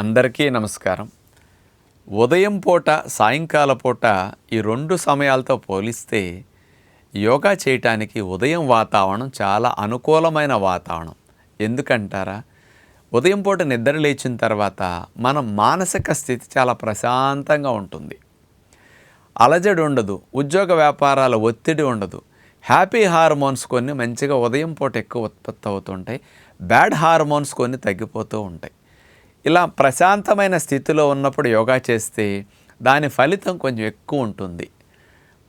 అందరికీ నమస్కారం. ఉదయం పూట, సాయంకాల పూట ఈ 2 సమయాలతో పోలిస్తే యోగా చేయటానికి ఉదయం వాతావరణం చాలా అనుకూలమైన వాతావరణం. ఎందుకంటారా? ఉదయం పూట నిద్ర లేచిన తర్వాత మన మానసిక స్థితి చాలా ప్రశాంతంగా ఉంటుంది. అలజడి ఉండదు, ఉద్యోగ వ్యాపారాల ఒత్తిడి ఉండదు. హ్యాపీ హార్మోన్స్ కొన్ని మంచిగా ఉదయం పూట ఎక్కువ ఉత్పత్తి అవుతుంటాయి. బ్యాడ్ హార్మోన్స్ కొన్ని తగ్గిపోతూ ఉంటాయి. ఇలా ప్రశాంతమైన స్థితిలో ఉన్నప్పుడు యోగా చేస్తే దాని ఫలితం కొంచెం ఎక్కువ ఉంటుంది.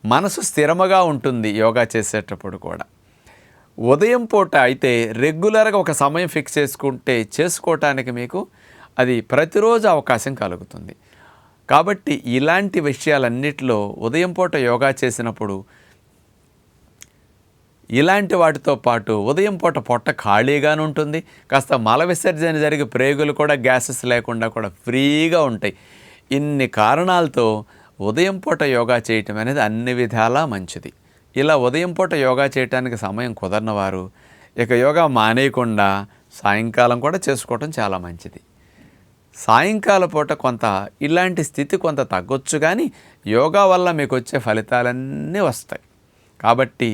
మనసు స్థిరముగా ఉంటుంది యోగా చేసేటప్పుడు కూడా. ఉదయం పూట అయితే రెగ్యులర్గా ఒక సమయం ఫిక్స్ చేసుకోవటానికి మీకు అది ప్రతిరోజు అవకాశం కలుగుతుంది. కాబట్టి ఇలాంటి విషయాలన్నిటిలో ఉదయం పూట యోగా చేసినప్పుడు ఇలాంటి వాటితో పాటు ఉదయం పూట పొట్ట ఖాళీగానే ఉంటుంది. కాస్త మల విసర్జన జరిగి ప్రేగులు కూడా గ్యాసెస్ లేకుండా కూడా ఫ్రీగా ఉంటాయి. ఇన్ని కారణాలతో ఉదయం పూట యోగా చేయటం అనేది అన్ని విధాలా మంచిది. ఇలా ఉదయం పూట యోగా చేయడానికి సమయం కుదరని వారు ఇక యోగా మానేయకుండా సాయంకాలం కూడా చేసుకోవటం చాలా మంచిది. సాయంకాల పూట కొంత ఇలాంటి స్థితి కొంత తగ్గొచ్చు, కానీ యోగా వల్ల మీకు వచ్చే ఫలితాలన్నీ వస్తాయి. కాబట్టి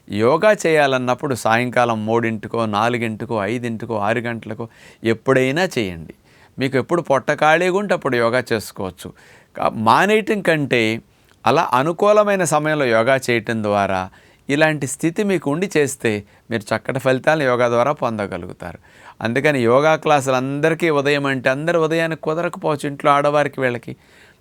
యోగా చేయాలన్నప్పుడు సాయంకాలం 3:00కో 4:00కో 5:00కో 6 గంటలకో ఎప్పుడైనా చేయండి. మీకు ఎప్పుడు పొట్ట ఖాళీగా ఉంటే అప్పుడు యోగా చేసుకోవచ్చు. మానేయటం కంటే అలా అనుకూలమైన సమయంలో యోగా చేయటం ద్వారా ఇలాంటి స్థితి మీకు ఉండి చేస్తే మీరు చక్కటి ఫలితాలను యోగా ద్వారా పొందగలుగుతారు. అందుకని యోగా క్లాసులు అందరికీ ఉదయం అంటే అందరూ ఉదయానికి కుదరకపోవచ్చు. ఇంట్లో ఆడవారికి, వీళ్ళకి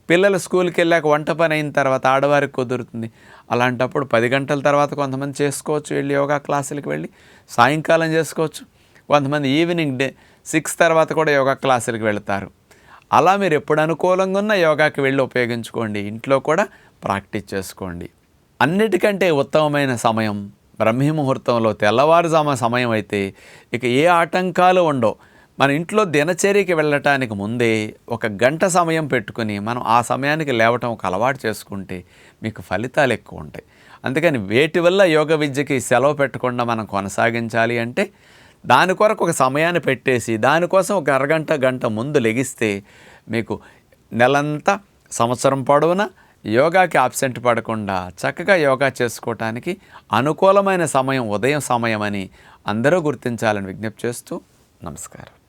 పిల్లలు స్కూల్కి వెళ్ళాక వంట పని అయిన తర్వాత ఆడవారికి కుదురుతుంది. అలాంటప్పుడు 10 గంటల తర్వాత కొంతమంది చేసుకోవచ్చు, వెళ్ళి యోగా క్లాసులకు వెళ్ళి సాయంకాలం చేసుకోవచ్చు. కొంతమంది ఈవినింగ్ 6 తర్వాత కూడా యోగా క్లాసులకు వెళతారు. అలా మీరు ఎప్పుడు అనుకూలంగా ఉన్న యోగాకి వెళ్ళి ఉపయోగించుకోండి. ఇంట్లో కూడా ప్రాక్టీస్ చేసుకోండి. అన్నిటికంటే ఉత్తమమైన సమయం బ్రహ్మీ ముహూర్తంలో తెల్లవారుజామ సమయం అయితే ఇక ఏ ఆటంకాలు ఉండవు. మన ఇంట్లో దినచర్యకి వెళ్ళటానికి ముందే 1 గంట సమయం పెట్టుకుని మనం ఆ సమయానికి లేవటం ఒక అలవాటు చేసుకుంటే మీకు ఫలితాలు ఎక్కువ ఉంటాయి. అందుకని వేటి వల్ల యోగ విద్యకి సెలవు పెట్టకుండా మనం కొనసాగించాలి అంటే దాని కొరకు ఒక సమయాన్ని పెట్టేసి దానికోసం ఒక అరగంట గంట ముందు లెగిస్తే మీకు నెలంతా సంవత్సరం పొడవునా యోగాకి ఆబ్సెంట్ పడకుండా చక్కగా యోగా చేసుకోవటానికి అనుకూలమైన సమయం ఉదయం సమయం అని అందరూ గుర్తించాలని విజ్ఞప్తి చేస్తూ నమస్కారం.